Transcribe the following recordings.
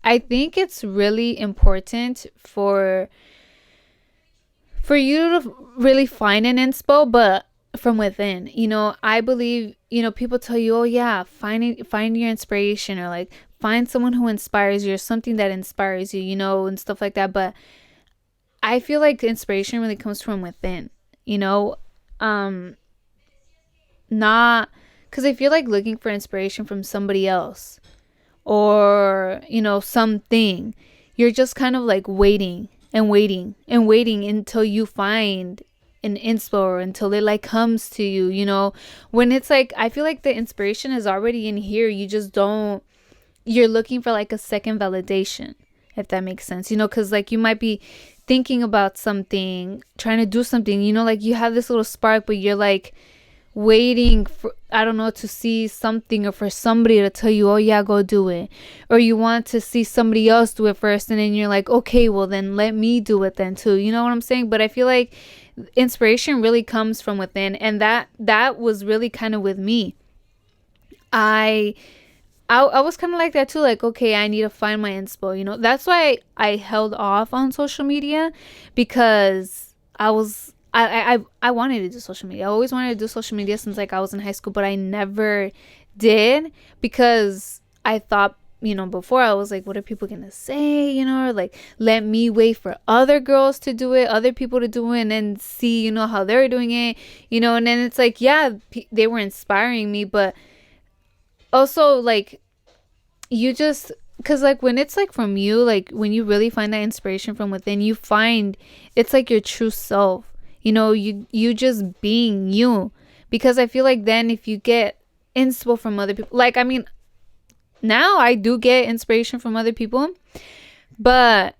I think it's really important for you to really find an inspo, but from within. I believe, people tell you, oh yeah, find your inspiration, or like find someone who inspires you, or something that inspires you, and stuff like that. But I feel like the inspiration really comes from within, you know? Um, not because I feel like looking for inspiration from somebody else, or, something, you're just kind of like waiting and waiting and waiting until you find an inspo, or until it like comes to you, when it's like, I feel like the inspiration is already in here. You just don't, you're looking for like a second validation, if that makes sense, because like you might be thinking about something, trying to do something, like you have this little spark, but you're like waiting for, I don't know, to see something, or for somebody to tell you, oh yeah, go do it. Or you want to see somebody else do it first, and then you're like, okay, well then let me do it then too. You know what I'm saying? But I feel like inspiration really comes from within, and that was really kind of with me. I I was kind of like that too. Like, okay, I need to find my inspo. That's why I held off on social media, because I wanted to do social media. I always wanted to do social media since like I was in high school, but I never did, because I thought, before, I was like, what are people gonna say? Or like, let me wait for other girls to do it, other people to do it, and then see, how they're doing it, and then it's like, yeah, they were inspiring me, but also like, you just, because like when it's like from you, like when you really find that inspiration from within, you find it's like your true self, you just being you. Because I feel like then if you get inspo from other people, like, I mean, now I do get inspiration from other people, but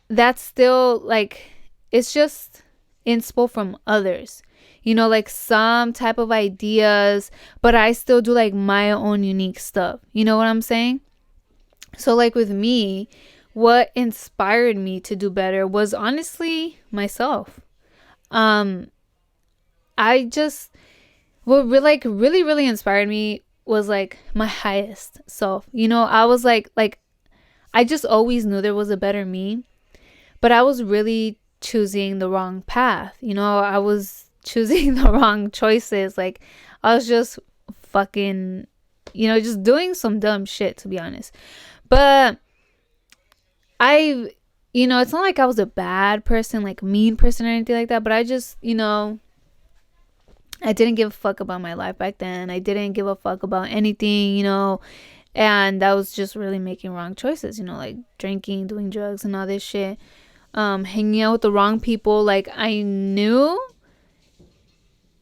that's still like, it's just inspo from others, like some type of ideas, but I still do like my own unique stuff, you know what I'm saying? So like with me, what inspired me to do better was honestly myself. um I just, what like really really inspired me was like my highest self. I was like, I just always knew there was a better me, but I was really choosing the wrong path. I was choosing the wrong choices. Like, I was just fucking, just doing some dumb shit, to be honest. But I, it's not like I was a bad person, like mean person or anything like that, but I just, I didn't give a fuck about my life back then. I didn't give a fuck about anything, and that was just really making wrong choices, like drinking, doing drugs, and all this shit. Hanging out with the wrong people. Like, I knew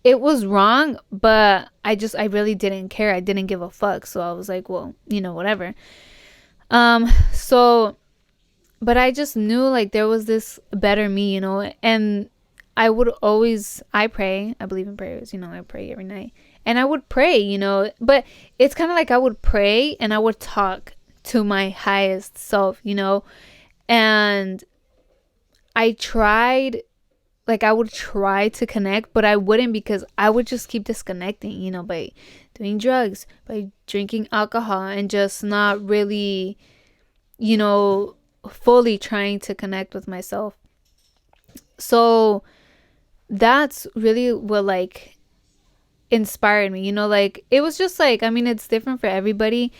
it was wrong, but I really didn't care. I didn't give a fuck. So I was like, well, whatever. So, but I just knew like there was this better me, and I pray. I believe in prayers, I pray every night. And I would pray, but it's kind of like I would pray and I would talk to my highest self, and I tried, like, I would try to connect, but I wouldn't, because I would just keep disconnecting, by doing drugs, by drinking alcohol, and just not really, you know, fully trying to connect with myself. So that's really what like inspired me, like it was just like, I mean, it's different for everybody,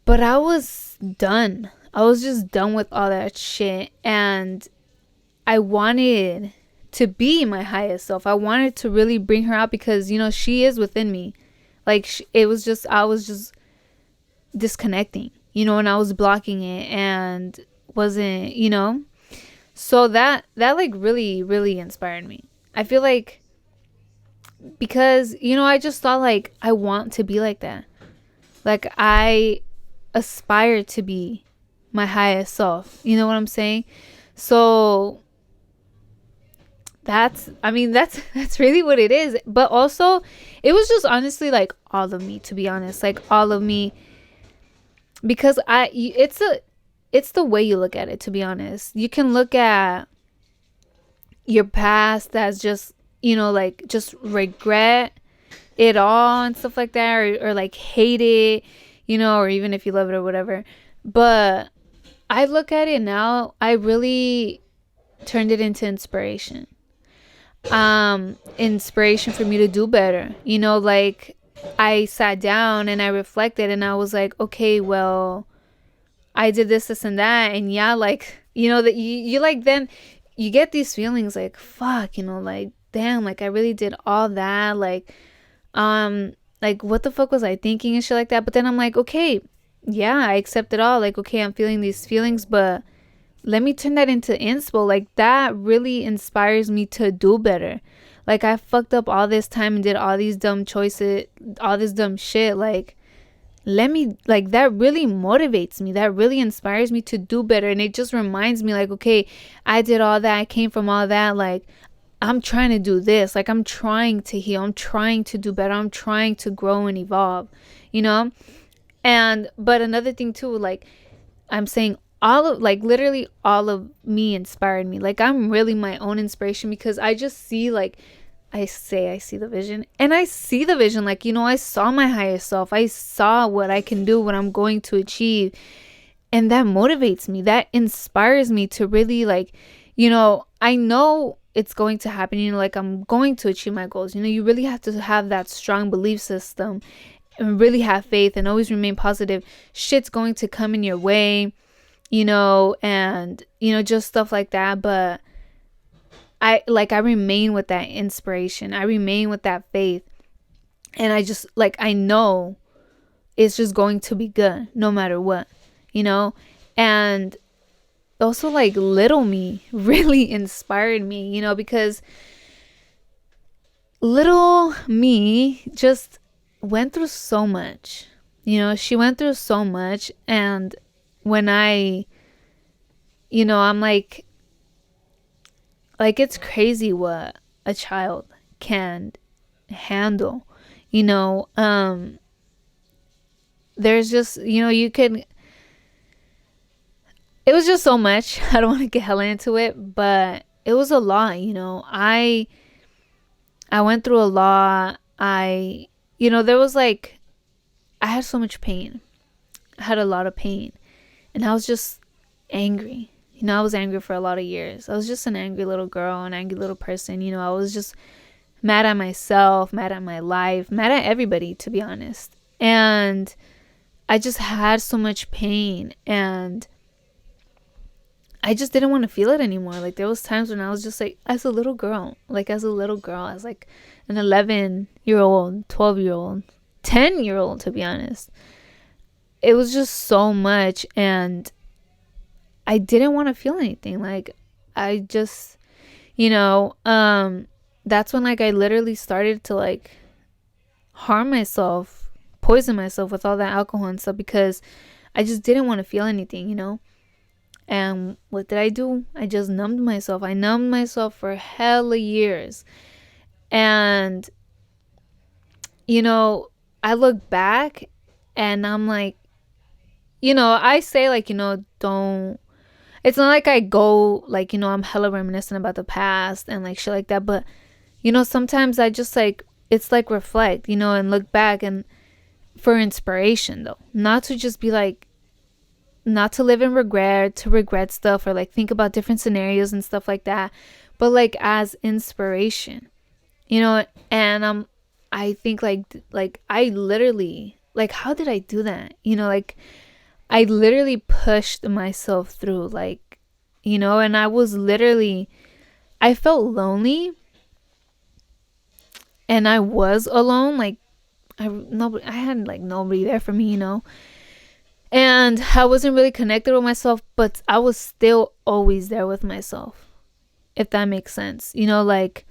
but I was done. I was just done with all that shit, and I wanted to be my highest self. I wanted to really bring her out, because she is within me. Like, it was just, I was just disconnecting, and I was blocking it, and wasn't, so that like really really inspired me. I feel like, because I just thought like, I want to be like that. Like, I aspire to be my highest self, you know what I'm saying? So that's, I mean, that's that's really what it is. But also, it was just honestly like all of me, to be honest, like all of me. Because it's the way you look at it, to be honest. You can look at your past as just, like just regret it all and stuff like that, or like hate it, or even if you love it or whatever. But I look at it now, I really turned it into inspiration. Inspiration for me to do better. Like I sat down and I reflected and I was like, okay, well, I did this, and that, and yeah, like, that you like, then you get these feelings like, fuck, like, damn, like I really did all that, um, like what the fuck was I thinking and shit like that. But then I'm like, okay, yeah, I accept it all. Like, okay, I'm feeling these feelings, but let me turn that into inspo. Like that really inspires me to do better. Like I fucked up all this time and did all these dumb choices, all this dumb shit. Like let me, like, that really motivates me, that really inspires me to do better. And it just reminds me like, okay, I did all that, I came from all that, like I'm trying to do this, like I'm trying to heal, I'm trying to do better, I'm trying to grow and evolve, you know. And but another thing too, like I'm saying, all of, like, literally all of me inspired me. Like I'm really my own inspiration because I just see, like, I say I see the vision, and I see the vision, like, I saw my higher self, I saw what I can do, what I'm going to achieve, and that motivates me, that inspires me to really, like, I know it's going to happen, like I'm going to achieve my goals. You really have to have that strong belief system and really have faith and always remain positive. Shit's going to come in your way, and just stuff like that. But I remain with that inspiration, I remain with that faith, and I just, like, I know it's just going to be good no matter what, and also, like, little me really inspired me, because little me just went through so much. She went through so much, and when I'm like it's crazy what a child can handle. you know um there's just, you can, it was just so much. I don't want to get hella into it, but it was a lot. I went through a lot. There was, like, I had so much pain. I had a lot of pain, and I was just angry. I was angry for a lot of years. I was just an angry little girl, an angry little person. I was just mad at myself, mad at my life, mad at everybody, to be honest. And I just had so much pain, and I just didn't want to feel it anymore. Like, there was times when I was just like, as a little girl, as like an 11-year-old, 12-year-old, 10-year-old, to be honest. It was just so much, and I didn't want to feel anything. Like, I just, that's when, like, I literally started to, like, harm myself, poison myself with all that alcohol and stuff, because I just didn't want to feel anything. And what did I do? I just numbed myself. I numbed myself for hella years. And, I look back and I'm like, I say, like, don't, it's not like I go, like, I'm hella reminiscent about the past and, like, shit like that. But, sometimes I just, like, it's like reflect, and look back, and for inspiration, though. Not to just be like, not to live in regret, to regret stuff, or, like, think about different scenarios and stuff like that, but, like, as inspiration, and I think, like I literally, like, how did I do that? Like, I literally pushed myself through, like, and I was literally, I felt lonely, and I was alone. Like, I had, like, nobody there for me, and I wasn't really connected with myself, but I was still always there with myself, if that makes sense. Like,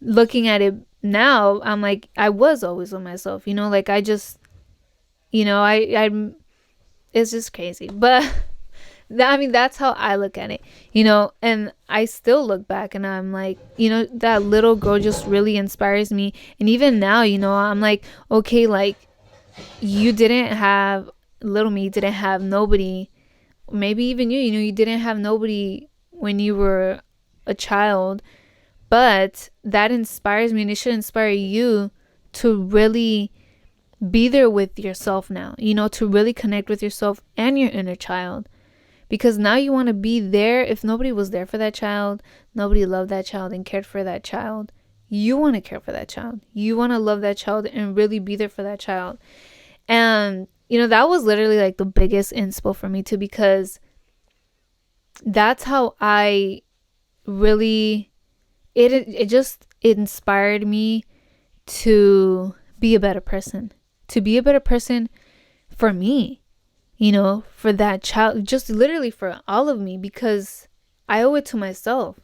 looking at it now, I'm like, I was always with myself, like, I just, I it's just crazy. But I mean, that's how I look at it, and I still look back and I'm like, that little girl just really inspires me. And even now, I'm like, okay, like, you didn't have, little me didn't have nobody, maybe even you didn't have nobody when you were a child, but that inspires me, and it should inspire you to really be there with yourself now, to really connect with yourself and your inner child. Because now you want to be there. If nobody was there for that child, nobody loved that child and cared for that child, you want to care for that child. You want to love that child and really be there for that child. And, that was literally like the biggest inspo for me too, because that's how I really, it just inspired me to be a better person, for me, for that child, just literally for all of me, because I owe it to myself.